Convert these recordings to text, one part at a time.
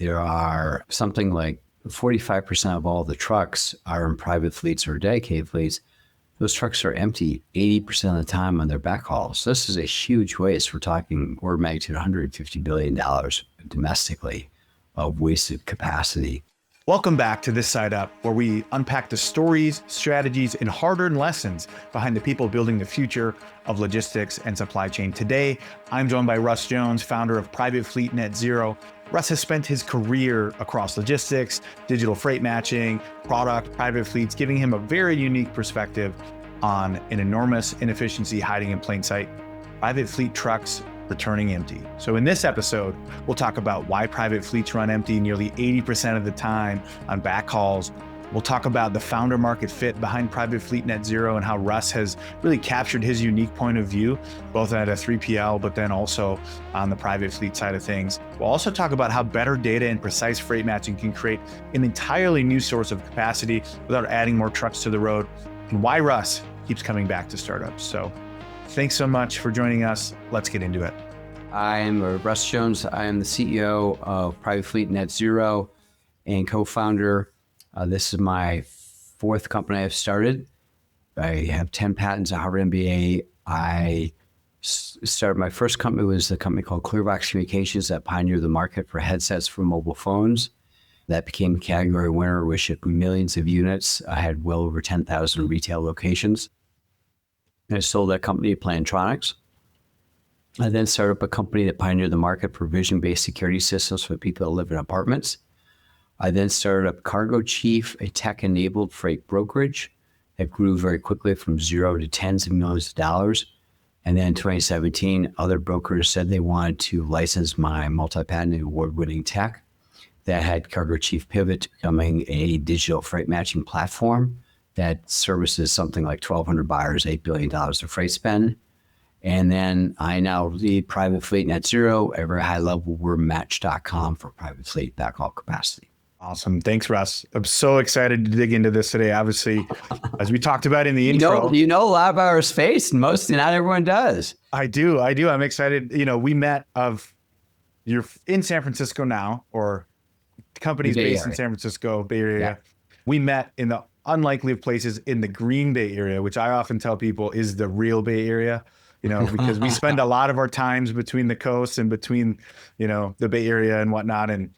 there are something like 45% of all the trucks are in private fleets or dedicated fleets. Those trucks are empty 80% of the time on their backhauls. So this is a huge waste. We're talking order of magnitude $150 billion domestically of wasted capacity. Welcome back to This Side Up, where we unpack the stories, strategies, and hard-earned lessons behind the people building the future of logistics and supply chain. Today, I'm joined by Russ Jones, founder of Private Fleet Net Zero. Russ has spent his career across logistics, digital freight matching, product, private fleets, giving him a very unique perspective on an enormous inefficiency hiding in plain sight: private fleet trucks returning empty. So in this episode, we'll talk about why private fleets run empty nearly 80% of the time on backhauls. We'll talk about the founder market fit behind Private Fleet Net Zero and how Russ has really captured his unique point of view, both at a 3PL, but then also on the private fleet side of things. We'll also talk about how better data and precise freight matching can create an entirely new source of capacity without adding more trucks to the road, and why Russ keeps coming back to startups. So thanks so much for joining us. Let's get into it. I'm Russ Jones. I am the CEO of Private Fleet Net Zero and co-founder. This is my fourth company I've started. I have 10 patents, a Harvard MBA. I started, my first company was a company called Clearbox Communications that pioneered the market for headsets for mobile phones. That became a category winner. We shipped millions of units. I had well over 10,000 retail locations. I sold that company to Plantronics. I then started up a company that pioneered the market for vision-based security systems for people that live in apartments. I then started up Cargo Chief, a tech-enabled freight brokerage that grew very quickly from zero to tens of millions of dollars. And then in 2017, other brokers said they wanted to license my multi-patented award-winning tech that had Cargo Chief pivot to becoming a digital freight matching platform that services something like 1,200 buyers, $8 billion of freight spend. And then I now lead Private Fleet Net Zero. At a very high level, we're match.com for private fleet backhaul capacity. Awesome. Thanks, Russ. I'm so excited to dig into this today. Obviously, as we talked about in the intro. You know a lot about our space, and not everyone does. I do. I'm excited. We met you're in San Francisco now, or companies based in San Francisco, Bay Area. Yeah. We met in the unlikely of places in the Green Bay area, which I often tell people is the real Bay Area, because we spend a lot of our times between the coasts and between, the Bay Area and whatnot. And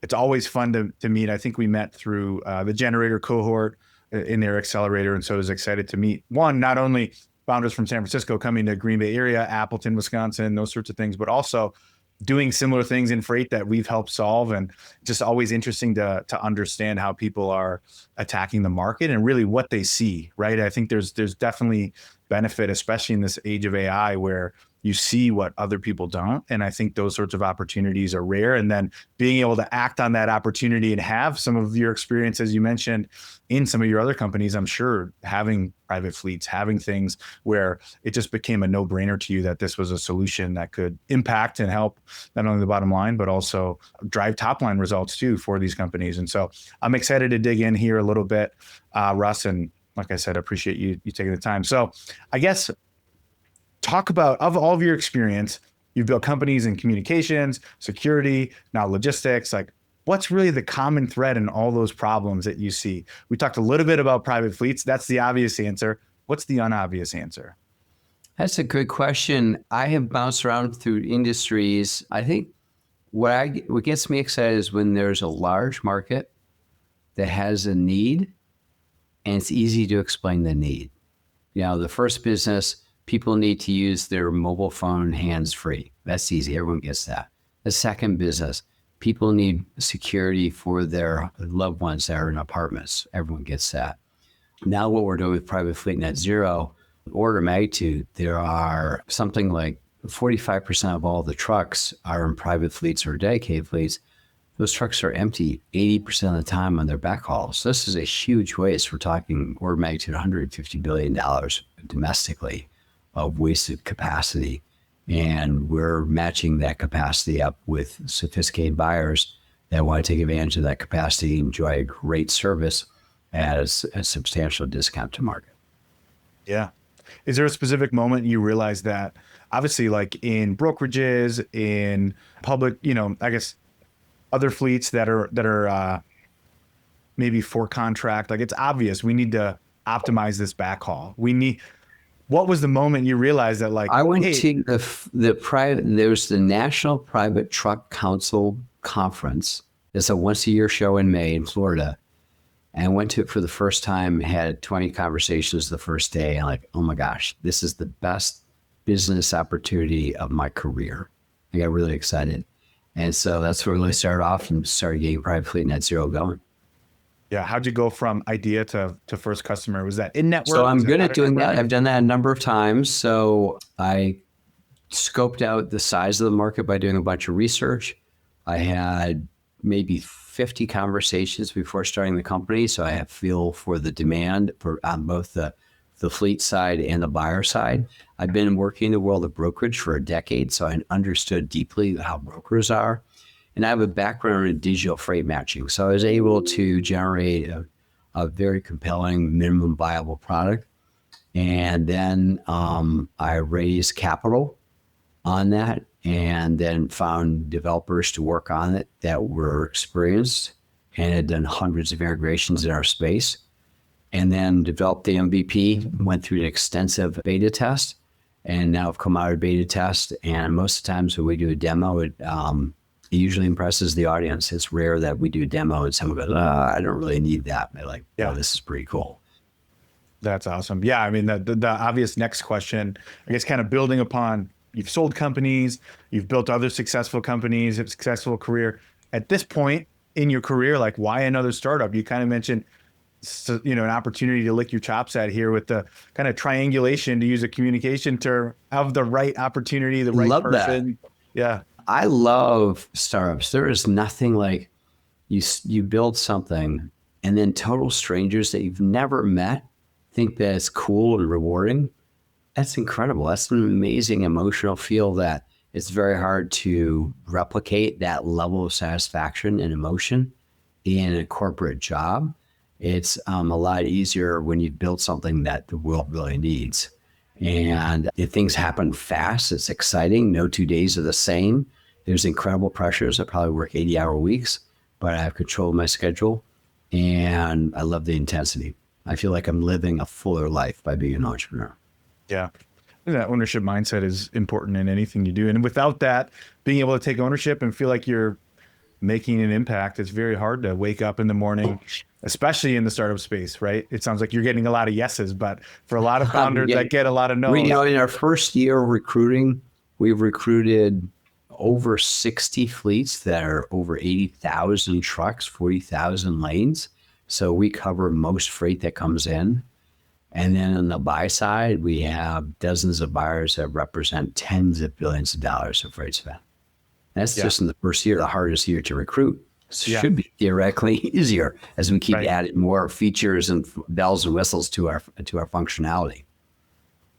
it's always fun to meet. I think we met through the Generator cohort in their accelerator. And so I was excited to meet not only founders from San Francisco coming to Green Bay area, Appleton, Wisconsin, those sorts of things, but also doing similar things in freight that we've helped solve. And just always interesting to understand how people are attacking the market and really what they see, right? I think there's definitely benefit, especially in this age of AI, where you see what other people don't. And I think those sorts of opportunities are rare. And then being able to act on that opportunity and have some of your experience, as you mentioned, in some of your other companies, I'm sure having private fleets, having things where it just became a no-brainer to you that this was a solution that could impact and help not only the bottom line, but also drive top line results too for these companies. And so I'm excited to dig in here a little bit, Russ. And like I said, I appreciate you taking the time. So I guess talk about, of all of your experience, you've built companies in communications, security, now logistics, like what's really the common thread in all those problems that you see? We talked a little bit about private fleets. That's the obvious answer. What's the unobvious answer? That's a good question. I have bounced around through industries. I think what gets me excited is when there's a large market that has a need and it's easy to explain the need. The first business, people need to use their mobile phone hands-free. That's easy. Everyone gets that. The second business, people need security for their loved ones that are in apartments. Everyone gets that. Now what we're doing with Private Fleet Net Zero, order of magnitude, there are something like 45% of all the trucks are in private fleets or dedicated fleets. Those trucks are empty 80% of the time on their backhauls. So this is a huge waste. We're talking order of magnitude $150 billion domestically of wasted capacity. And we're matching that capacity up with sophisticated buyers that want to take advantage of that capacity and enjoy a great service at a substantial discount to market. Yeah. Is there a specific moment you realize that, obviously, like in brokerages, in public, I guess other fleets that are maybe for contract? Like, it's obvious we need to optimize this backhaul. What was the moment you realized that, like, I went hey, to there's the National Private Truck Council Conference. It's a once a year show in May in Florida. And I went to it for the first time, had 20 conversations the first day. And like, oh my gosh, this is the best business opportunity of my career. I got really excited. And so that's where we really started off and started getting Private Fleet Net Zero going. yeah, how'd you go from idea to first customer? Was that in network? So I'm Was it good out at of doing network? that. I've done that a number of times. So I scoped out the size of the market by doing a bunch of research. I had maybe 50 conversations before starting the company. So I have feel for the demand for on both the fleet side and the buyer side. I've been working in the world of brokerage for a decade, so I understood deeply how brokers are. And I have a background in digital freight matching. So I was able to generate a very compelling minimum viable product. And then I raised capital on that and then found developers to work on it that were experienced and had done hundreds of integrations in our space. And then developed the MVP, went through an extensive beta test, and now I've come out of beta test. And most of the times when we do a demo, it usually impresses the audience. It's rare that we do a demo and someone goes, I don't really need that. And they're like, yeah, this is pretty cool. That's awesome. Yeah, I mean, the obvious next question, I guess, kind of building upon, you've sold companies, you've built other successful companies, a successful career. At this point in your career, like, why another startup? You kind of mentioned, an opportunity to lick your chops at here with the kind of triangulation, to use a communication term, of the right opportunity, the right person. That. Yeah. I love startups. There is nothing like you build something and then total strangers that you've never met think that it's cool and rewarding. That's incredible. That's an amazing emotional feel that it's very hard to replicate that level of satisfaction and emotion in a corporate job. It's a lot easier when you build something that the world really needs. And if things happen fast, it's exciting. No 2 days are the same. There's incredible pressures. I probably work 80-hour weeks, but I have control of my schedule. And I love the intensity. I feel like I'm living a fuller life by being an entrepreneur. Yeah. That ownership mindset is important in anything you do. And without that, being able to take ownership and feel like you're making an impact, it's very hard to wake up in the morning, especially in the startup space, right? It sounds like you're getting a lot of yeses, but for a lot of founders that get a lot of no's. In our first year of recruiting, we've recruited over 60 fleets that are over 80,000 trucks, 40,000 lanes. So we cover most freight that comes in. And then on the buy side, we have dozens of buyers that represent tens of billions of dollars of freight spend. That's just in the first year, the hardest year to recruit. So it should be theoretically easier as we keep adding more features and bells and whistles to our functionality.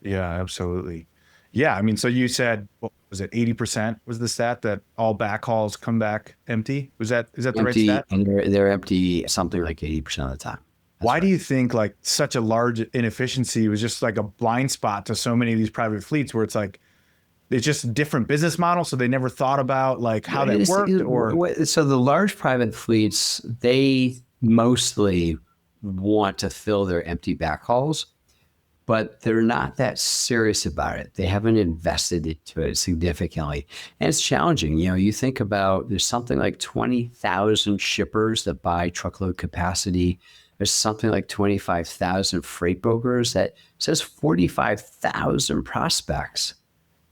Yeah, absolutely. Yeah, I mean, so you said, what was it, 80% was the stat that all backhauls come back empty? Is that the right stat? And they're empty something like 80% of the time. Why do you think like such a large inefficiency was just like a blind spot to so many of these private fleets, where it's like, it's just a different business model, so they never thought about like how that worked? So the large private fleets, they mostly want to fill their empty backhauls, but they're not that serious about it. They haven't invested into it significantly. And it's challenging. You think about, there's something like 20,000 shippers that buy truckload capacity. There's something like 25,000 freight brokers. That says 45,000 prospects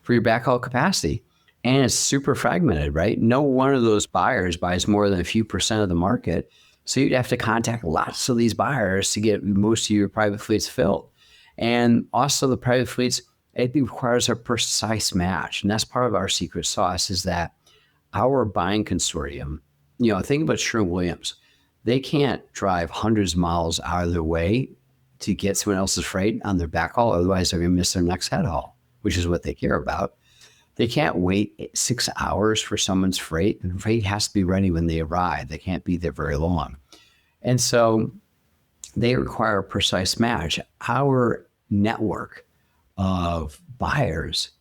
for your backhaul capacity. And it's super fragmented, right? No one of those buyers buys more than a few percent of the market. So you'd have to contact lots of these buyers to get most of your private fleets filled. And also the private fleets, it requires a precise match. And that's part of our secret sauce, is that our buying consortium, think about Sherwin-Williams. They can't drive hundreds of miles out of their way to get someone else's freight on their backhaul. Otherwise, they're going to miss their next head haul, which is what they care about. They can't wait 6 hours for someone's freight. The freight has to be ready when they arrive. They can't be there very long. And so they require a precise match. Our network of buyers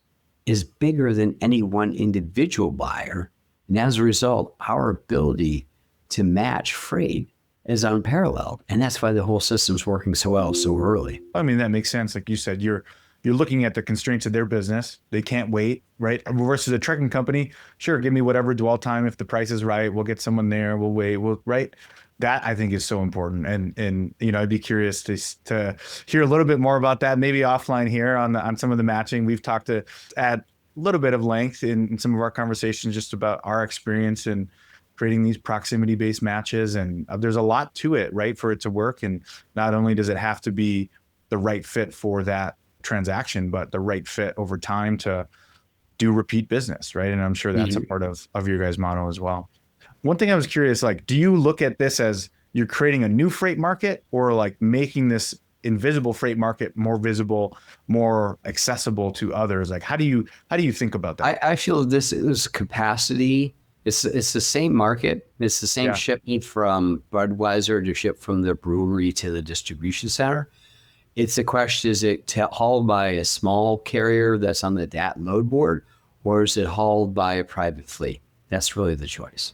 is bigger than any one individual buyer, And as a result, our ability to match freight is unparalleled. And that's why the whole system's working so well so early. I mean, that makes sense. Like you said, you're looking at the constraints of their business. They can't wait, right? Versus a trucking company, sure, give me whatever dwell time. If the price is right, we'll get someone there. We'll wait. Right? That I think is so important. And I'd be curious to hear a little bit more about that, maybe offline here on some of the matching. We've talked to add a little bit of length in some of our conversations just about our experience in creating these proximity-based matches. And there's a lot to it, right, for it to work. And not only does it have to be the right fit for that transaction, but the right fit over time to do repeat business, right? And I'm sure that's a part of your guys' motto as well. One thing I was curious, like, do you look at this as you're creating a new freight market, or like making this invisible freight market more visible, more accessible to others? Like, how do you think about that? I feel this is capacity. It's the same market. It's the same shipment from Budweiser to ship from the brewery to the distribution center. It's a question, is it hauled by a small carrier that's on the DAT load board, or is it hauled by a private fleet? That's really the choice.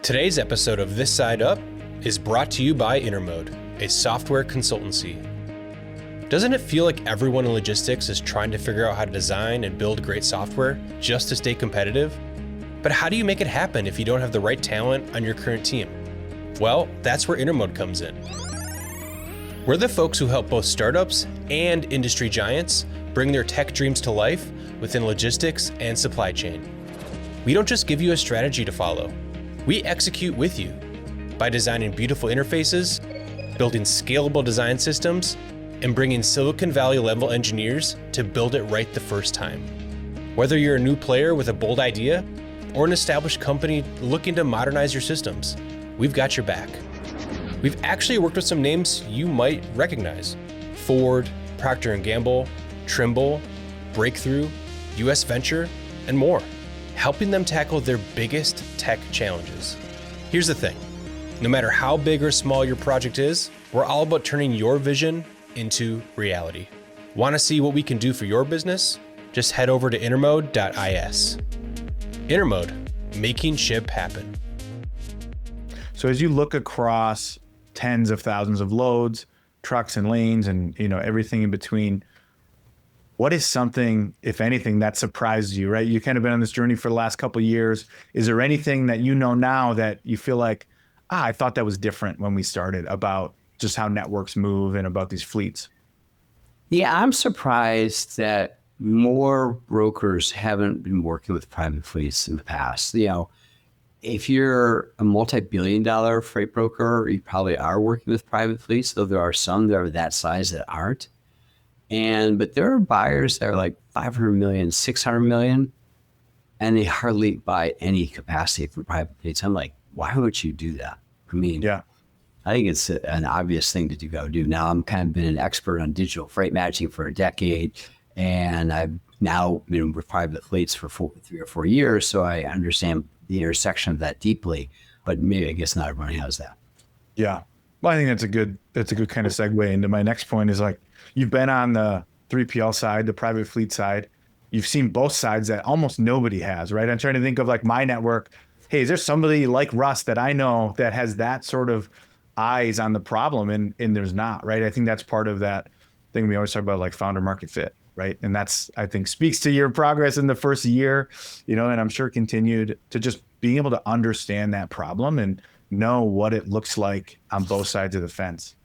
Today's episode of This Side Up is brought to you by Intermode, a software consultancy. Doesn't it feel like everyone in logistics is trying to figure out how to design and build great software just to stay competitive? But how do you make it happen if you don't have the right talent on your current team? Well, that's where Intermode comes in. We're the folks who help both startups and industry giants bring their tech dreams to life within logistics and supply chain. We don't just give you a strategy to follow. We execute with you by designing beautiful interfaces, building scalable design systems, and bringing Silicon Valley level engineers to build it right the first time. Whether you're a new player with a bold idea or an established company looking to modernize your systems, we've got your back. We've actually worked with some names you might recognize: Ford, Procter & Gamble, Trimble, Breakthrough, US Venture, and more, helping them tackle their biggest tech challenges. Here's the thing: no matter how big or small your project is, we're all about turning your vision into reality. Want to see what we can do for your business? Just head over to intermode.is. Intermode, making ship happen. So as you look across tens of thousands of loads, trucks and lanes, and everything in between, what is something, if anything, that surprised you, right? You kind of been on this journey for the last couple of years. Is there anything that now that you feel like, I thought that was different when we started, about just how networks move and about these fleets? Yeah, I'm surprised that more brokers haven't been working with private fleets in the past. If you're a multi-billion-dollar freight broker, you probably are working with private fleets, though there are some that are that size that aren't. But there are buyers that are like 500 million, 600 million, and they hardly buy any capacity from private fleets. I'm like, why would you do that? I mean, I think it's an obvious thing to go do. Now, I'm kind of been an expert on digital freight matching for a decade, and I've now been with private fleets for 3 or 4 years, so I understand the intersection of that deeply. But maybe I guess not everybody has that. Yeah. Well, I think that's a good kind of segue into my next point. Is like, you've been on the 3PL side, the private fleet side. You've seen both sides that almost nobody has, right? I'm trying to think of like my network. Hey, is there somebody like Russ that I know that has that sort of eyes on the problem? And there's not, right? I think that's part of that thing we always talk about, like founder market fit, right? And that's, I think, speaks to your progress in the first year, and I'm sure continued to just being able to understand that problem and know what it looks like on both sides of the fence.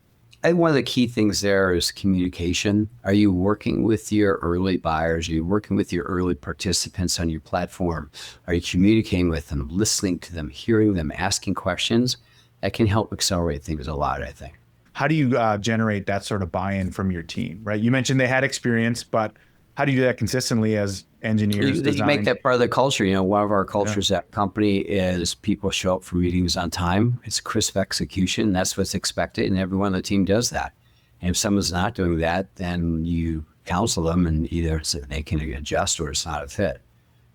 I think one of the key things there is communication. Are you working with your early buyers? Are you working with your early participants on your platform? Are you communicating with them, listening to them, hearing them, asking questions? That can help accelerate things a lot, I think. How do you generate that sort of buy-in from your team, right? You mentioned they had experience, but how do you do that consistently as engineers? You make that part of the culture. One of our cultures at the company is people show up for meetings on time. It's crisp execution. That's what's expected, and everyone on the team does that. And if someone's not doing that, then you counsel them, and either they can adjust or it's not a fit.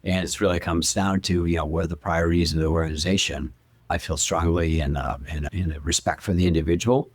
And it really comes down to, what are the priorities of the organization. I feel strongly in a respect for the individual,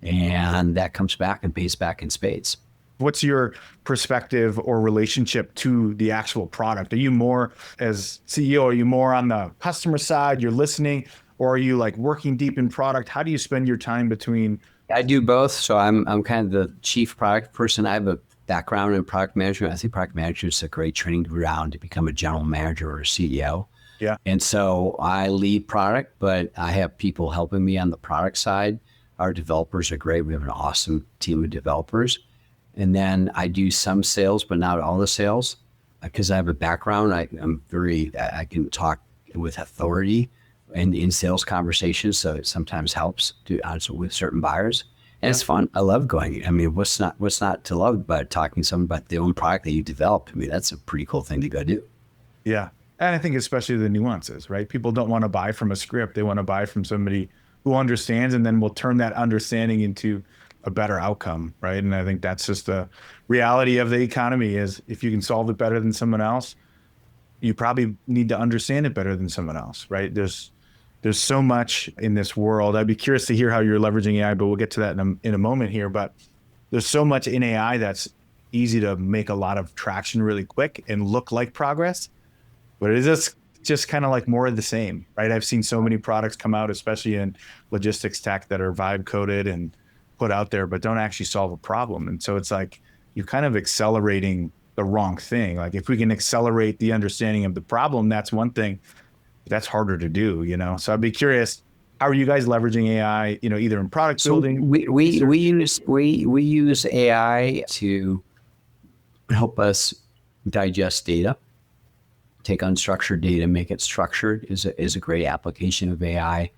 and that comes back and pays back in spades. What's your perspective or relationship to the actual product? Are you more, as CEO, are you more on the customer side, you're listening, or are you like working deep in product? How do you spend your time between? I do both. So I'm kind of the chief product person. I have a background in product management. I think product management is a great training ground to become a general manager or a CEO. Yeah. And so I lead product, but I have people helping me on the product side. Our developers are great. We have an awesome team of developers. And then I do some sales, but not all the sales, because I have a background. I can talk with authority and in sales conversations. So it sometimes helps to answer with certain buyers. And it's fun. I love going. I mean, what's not to love about talking to someone about their own product that you developed? I mean, that's a pretty cool thing to go do. Yeah. And I think especially the nuances, right? People don't want to buy from a script. They want to buy from somebody who understands, and then will turn that understanding into a better outcome, right? And I think that's just the reality of the economy is if you can solve it better than someone else, you probably need to understand it better than someone else, right? There's so much in this world. I'd be curious to hear how you're leveraging AI, but we'll get to that in a moment here. But there's so much in AI that's easy to make a lot of traction really quick and look like progress, but it is just kind of like more of the same, right? I've seen so many products come out, especially in logistics tech, that are vibe coded and put out there, but don't actually solve a problem. And so it's like you're kind of accelerating the wrong thing. Like if we can accelerate the understanding of the problem, that's one thing. That's harder to do, you know? So I'd be curious, how are you guys leveraging AI, you know, either in product building? We use AI to help us digest data, take unstructured data, make it structured is a great application of AI.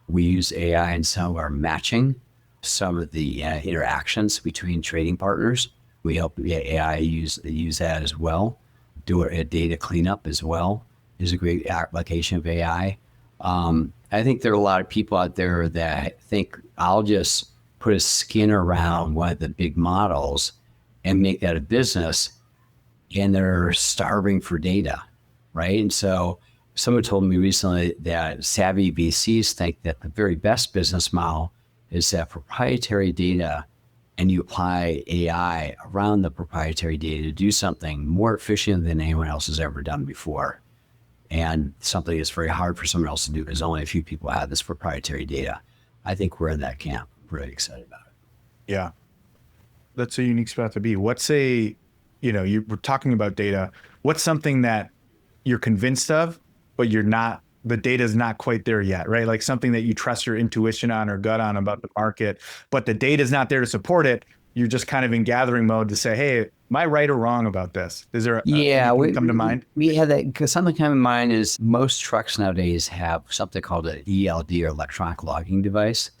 We use AI in some of our matching, some of the interactions between trading partners. We help AI use that as well. Do a data cleanup as well is a great application of AI. I think there are a lot of people out there that think I'll just put a skin around one of the big models and make that a business, and they're starving for data, right? And so someone told me recently that savvy VCs think that the very best business model is that proprietary data, and you apply AI around the proprietary data to do something more efficient than anyone else has ever done before. And something that's very hard for someone else to do because only a few people have this proprietary data. I think we're in that camp. I'm really excited about it. Yeah. That's a unique spot to be. What's you were talking about data. What's something that you're convinced of, but the data is not quite there yet, right? Like something that you trust your intuition on or gut on about the market, but the data is not there to support it. You're just kind of in gathering mode to say, hey, am I right or wrong about this? Is there come to mind? We have that, because something come to mind is most trucks nowadays have something called an ELD or electronic logging device.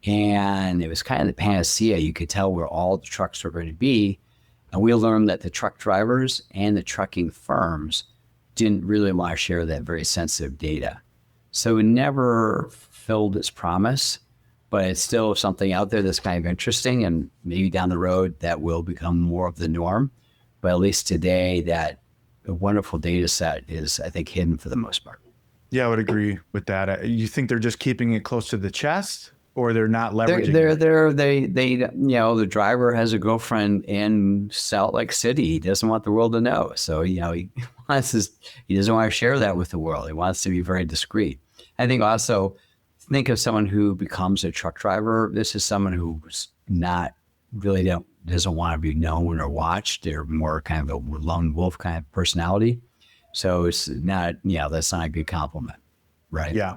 And it was kind of the panacea. You could tell where all the trucks were going to be. And we learned that the truck drivers and the trucking firms didn't really want to share that very sensitive data. So it never filled its promise, but it's still something out there that's kind of interesting, and maybe down the road that will become more of the norm. But at least today, that wonderful data set is, I think, hidden for the most part. Yeah, I would agree with that. You think they're just keeping it close to the chest, or they're not leveraging the driver has a girlfriend in Salt Lake City. He doesn't want the world to know. So, he doesn't want to share that with the world. He wants to be very discreet. I think also, think of someone who becomes a truck driver. This is someone who's not really doesn't want to be known or watched. They're more kind of a lone wolf kind of personality. So it's not, that's not a good compliment, right? Yeah.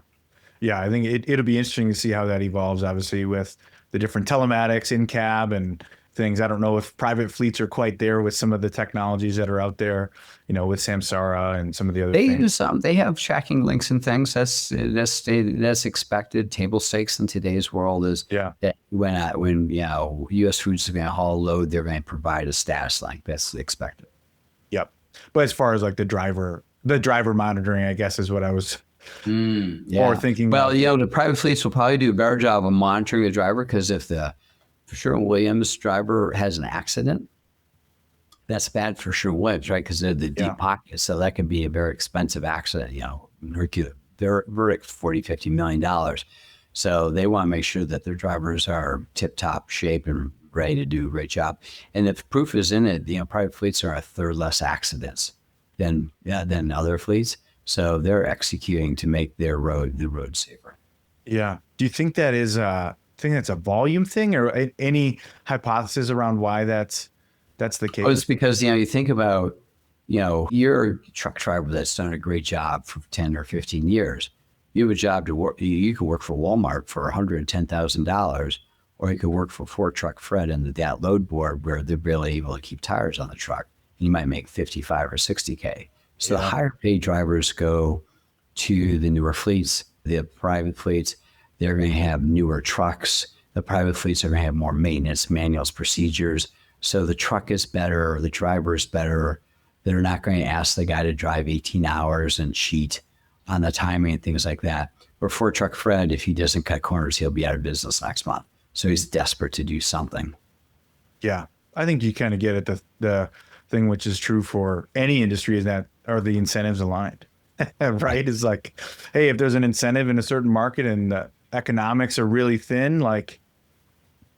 Yeah, I think it'll be interesting to see how that evolves, obviously, with the different telematics in cab and things. I don't know if private fleets are quite there with some of the technologies that are out there, with Samsara and some of the other things. They have tracking links and things. That's expected. Table stakes in today's world is that when U.S. Foods is going to haul a load, they're going to provide a status link. That's expected. Yep. But as far as like the driver monitoring, I guess is what I was or thinking. Well, the private fleets will probably do a better job of monitoring the driver, because if the Sherwin-Williams driver has an accident, that's bad for Sherwin-Williams, right? Because they're the deep pockets, so that could be a very expensive accident. They're verdict $40-50 million. So they want to make sure that their drivers are tip-top shape and ready to do a great job. And the proof is in it. Private fleets are a third less accidents than other fleets. So they're executing to make the road safer. Yeah. Do you think that is that's a volume thing, or any hypothesis around why that's the case? Oh, it's because, you think about, you're a truck driver that's done a great job for 10 or 15 years. You have a job to work. You could work for Walmart for $110,000, or you could work for Ford Truck Fred and that load board where they're barely able to keep tires on the truck. And you might make 55 or 60K. So the higher paid drivers go to the newer fleets, the private fleets. They're going to have newer trucks. The private fleets are going to have more maintenance, manuals, procedures. So the truck is better, the driver is better. They're not going to ask the guy to drive 18 hours and cheat on the timing and things like that. Or Ford Truck Fred, if he doesn't cut corners, he'll be out of business next month. So he's desperate to do something. Yeah. I think you kind of get at the thing, which is true for any industry, is that are the incentives aligned, right? It's like, hey, if there's an incentive in a certain market and the economics are really thin, like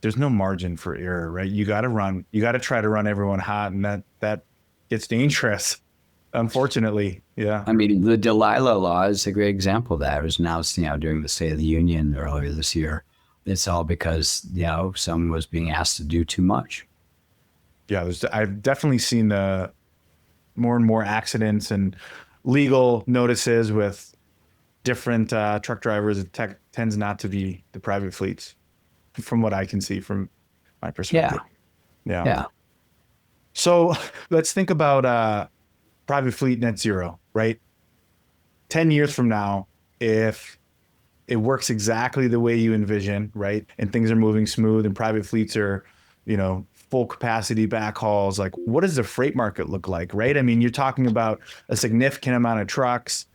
there's no margin for error, right? You got to try to run everyone hot, and that gets dangerous, unfortunately. Yeah. I mean, the Delilah Law is a great example of that. It was announced, during the State of the Union earlier this year. It's all because, someone was being asked to do too much. Yeah, I've definitely seen the more and more accidents and legal notices with different truck drivers. It tends not to be the private fleets, from what I can see from my perspective. Yeah. So let's think about private fleet net zero, right? 10 years from now, if it works exactly the way you envision, right, and things are moving smooth and private fleets are, full capacity backhauls, like what does the freight market look like, right? I mean, you're talking about a significant amount of trucks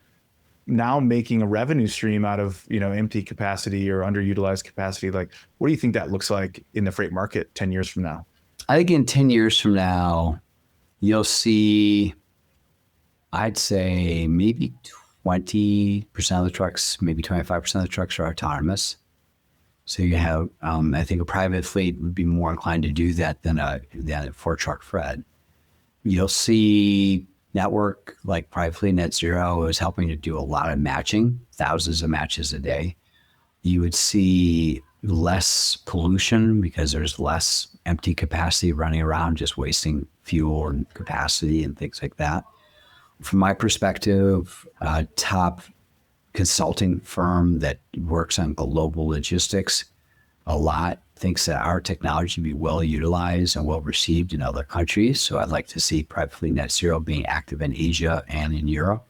now making a revenue stream out of, empty capacity or underutilized capacity. Like, what do you think that looks like in the freight market 10 years from now? I think in 10 years from now, you'll see, I'd say maybe 20% of the trucks, maybe 25% of the trucks are autonomous. So you have, I think a private fleet would be more inclined to do that than a Ford Truck Fred. You'll see network like Private Fleet Net Zero is helping to do a lot of matching, thousands of matches a day. You would see less pollution because there's less empty capacity running around, just wasting fuel and capacity and things like that. From my perspective, top consulting firm that works on global logistics a lot thinks that our technology be well utilized and well received in other countries. So I'd like to see Private Fleet Net Zero being active in Asia and in Europe.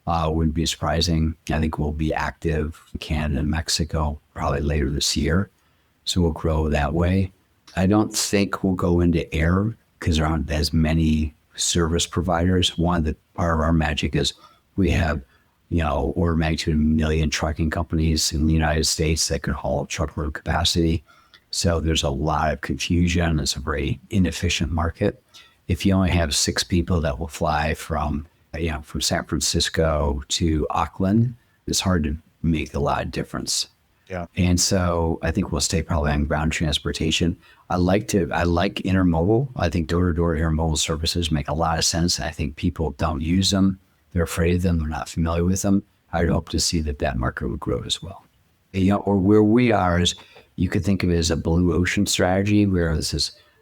Wouldn't be surprising. I think we'll be active in Canada and Mexico probably later this year. So we'll grow that way. I don't think we'll go into air because there aren't as many service providers. Part of our magic is we have, order of magnitude 1 million trucking companies in the United States that can haul truckload capacity. So there's a lot of confusion. It's a very inefficient market. If you only have 6 people that will fly from San Francisco to Auckland, it's hard to make a lot of difference. Yeah. And so I think we'll stay probably on ground transportation. I like intermodal. I think door-to-door intermodal services make a lot of sense. I think people don't use them. They're afraid of them. They're not familiar with them. I'd hope to see that market would grow as well. Or where we are is, you could think of it as a blue ocean strategy, where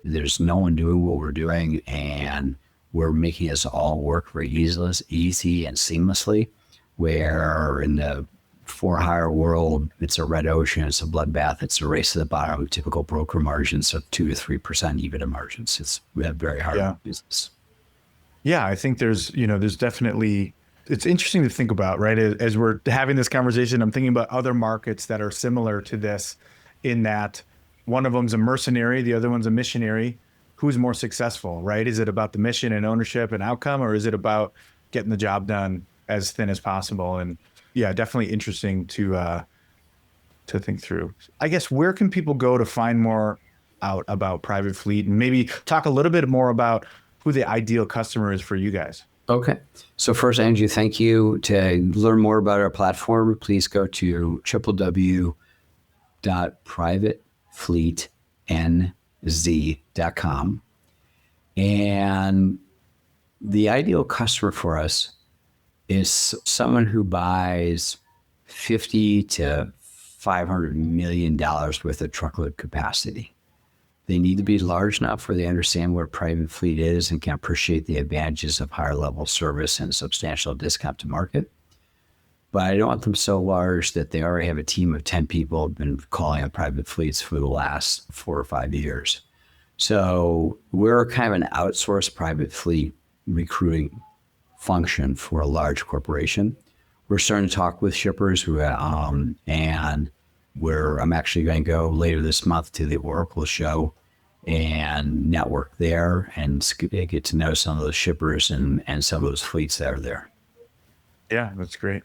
there's no one doing what we're doing, and we're making us all work very easy and seamlessly. Where in the for-hire world, it's a red ocean, it's a bloodbath, it's a race to the bottom with typical broker margins of 2 to 3% EBITDA margins. We have very hard business. Yeah, I think there's definitely, it's interesting to think about, right? As we're having this conversation, I'm thinking about other markets that are similar to this, in that one of them's a mercenary, the other one's a missionary. Who's more successful, right? Is it about the mission and ownership and outcome, or is it about getting the job done as thin as possible? And yeah, definitely interesting to think through. I guess, where can people go to find more out about private fleet, and maybe talk a little bit more about who the ideal customer is for you guys? Okay. So first, Andrew, thank you. To learn more about our platform, please go to www.privatefleetn.com. And the ideal customer for us is someone who buys $50 to $500 million worth of truckload capacity. They need to be large enough where they understand what a private fleet is and can appreciate the advantages of higher level service and substantial discount to market. But I don't want them so large that they already have a team of 10 people who've been calling on private fleets for the last 4 or 5 years. So we're kind of an outsourced private fleet recruiting function for a large corporation. We're starting to talk with shippers I'm actually going to go later this month to the Oracle show and network there and get to know some of those shippers and some of those fleets that are there. Yeah, that's great.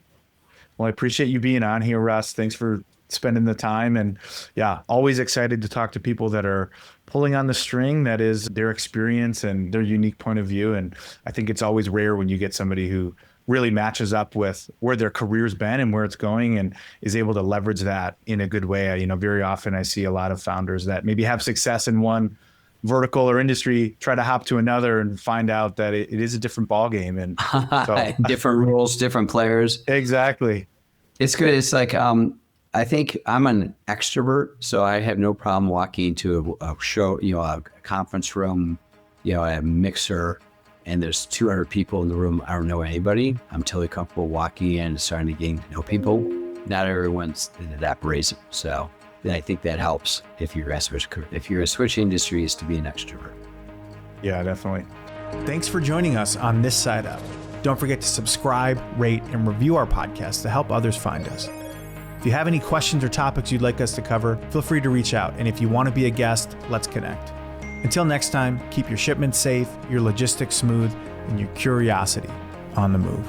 Well, I appreciate you being on here, Russ. Thanks for spending the time. And yeah, always excited to talk to people that are pulling on the string that is their experience and their unique point of view. And I think it's always rare when you get somebody who really matches up with where their career's been and where it's going and is able to leverage that in a good way. Very often I see a lot of founders that maybe have success in one vertical or industry, try to hop to another and find out that it is a different ballgame. And so, different rules, different players. Exactly. It's good. It's like, I think I'm an extrovert, so I have no problem walking into a show, a conference room, a mixer, and there's 200 people in the room. I don't know anybody. I'm totally comfortable walking in and starting to get to know people. Not everyone's that brazen. So I think that helps if you're a switch industries to be an extrovert. Yeah, definitely. Thanks for joining us on This Side Up. Don't forget to subscribe, rate, and review our podcast to help others find us. If you have any questions or topics you'd like us to cover, feel free to reach out. And if you want to be a guest, let's connect. Until next time, keep your shipments safe, your logistics smooth, and your curiosity on the move.